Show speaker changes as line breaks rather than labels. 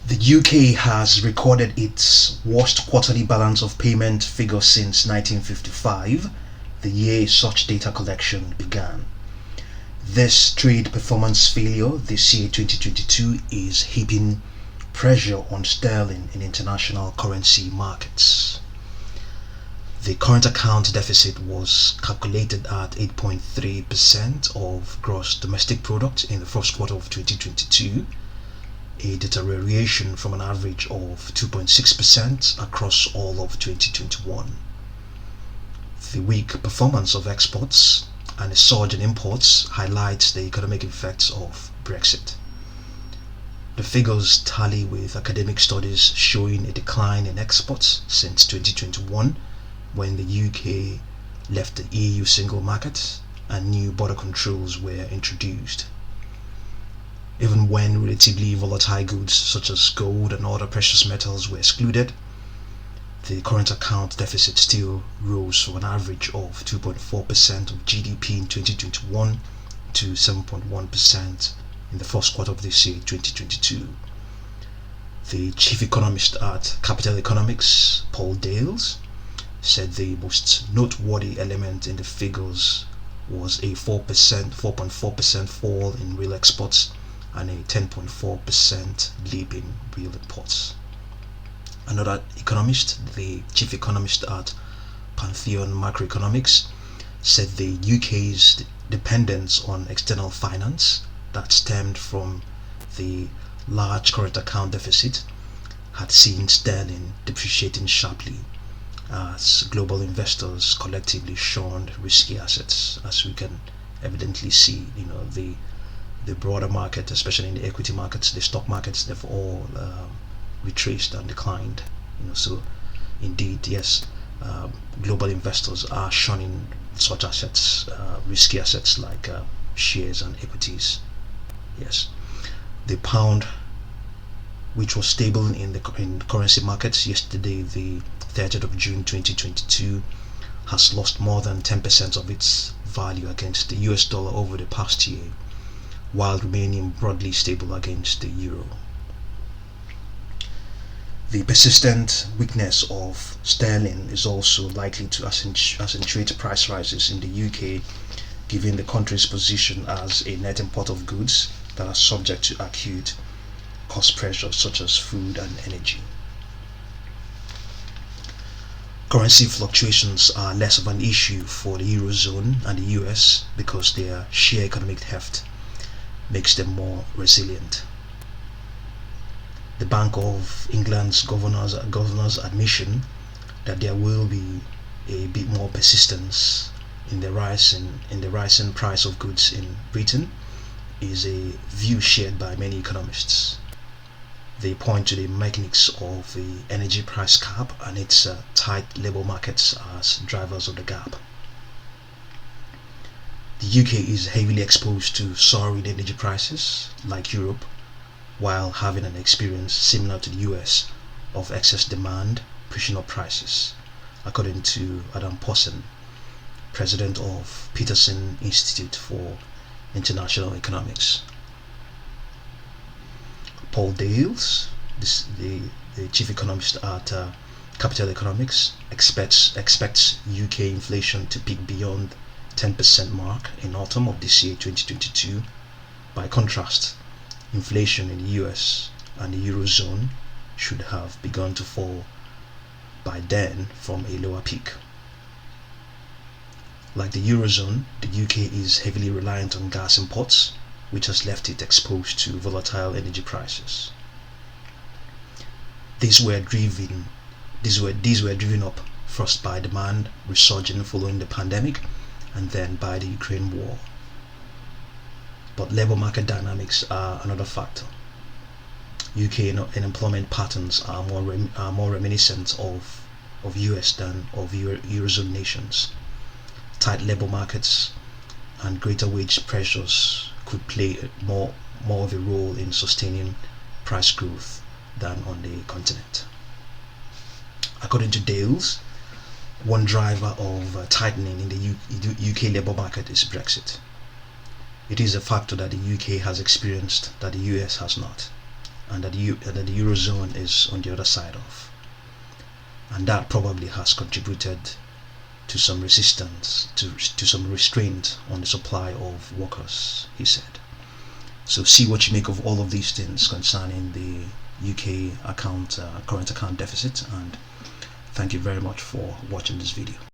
The UK has recorded its worst quarterly balance of payment figure since 1955, the year such data collection began. This trade performance failure this year 2022 is heaping pressure on sterling in international currency markets. The current account deficit was calculated at 8.3% of gross domestic product in the first quarter of 2022, a deterioration from an average of 2.6% across all of 2021. The weak performance of exports and a surge in imports highlights the economic effects of Brexit. The figures tally with academic studies showing a decline in exports since 2021, when the UK left the EU single market and new border controls were introduced. Even when relatively volatile goods such as gold and other precious metals were excluded, the current account deficit still rose from an average of 2.4% of GDP in 2021 to 7.1% in the first quarter of this year, 2022. The chief economist at Capital Economics, Paul Dales, said the most noteworthy element in the figures was a 4.4% fall in real exports and a 10.4% leap in real imports. Another economist, the chief economist at Pantheon Macroeconomics, said the UK's dependence on external finance that stemmed from the large current account deficit had seen sterling depreciating sharply as global investors collectively shunned risky assets. As we can evidently see, the broader market, especially in the equity markets, the stock markets, they've all retraced and declined. So indeed, yes, global investors are shunning such assets, risky assets like shares and equities. Yes, the pound, which was stable in currency markets yesterday, the 30th of June 2022, has lost more than 10% of its value against the US dollar over the past year, while remaining broadly stable against the euro. The persistent weakness of sterling is also likely to accentuate price rises in the UK, given the country's position as a net importer of goods that are subject to acute cost pressures such as food and energy. Currency fluctuations are less of an issue for the Eurozone and the US because their sheer economic heft makes them more resilient. The Bank of England's governor's admission that there will be a bit more persistence in the rising price of goods in Britain is a view shared by many economists. They point to the mechanics of the energy price cap and its tight labour markets as drivers of the gap. The UK is heavily exposed to soaring energy prices, like Europe, while having an experience similar to the US of excess demand pushing up prices, according to Adam Posson, president of Peterson Institute for International Economics. Paul Dales, the chief economist at Capital Economics, expects UK inflation to peak beyond 10% mark in autumn of this year 2022. By contrast, inflation in the US and the Eurozone should have begun to fall by then from a lower peak. Like the Eurozone, the UK is heavily reliant on gas imports, which has left it exposed to volatile energy prices. These were driven up first by demand resurging following the pandemic and then by the Ukraine war. But labour market dynamics are another factor. UK unemployment patterns are more reminiscent of US than of Eurozone nations. Tight labour markets and greater wage pressures could play more of a role in sustaining price growth than on the continent. According to Dales, one driver of tightening in the UK labour market is Brexit. It is a factor that the UK has experienced that the US has not. and that the Eurozone is on the other side of. And that probably has contributed to some resistance, to some restraint on the supply of workers, he said. So see what you make of all of these things concerning the UK current account deficit, and thank you very much for watching this video.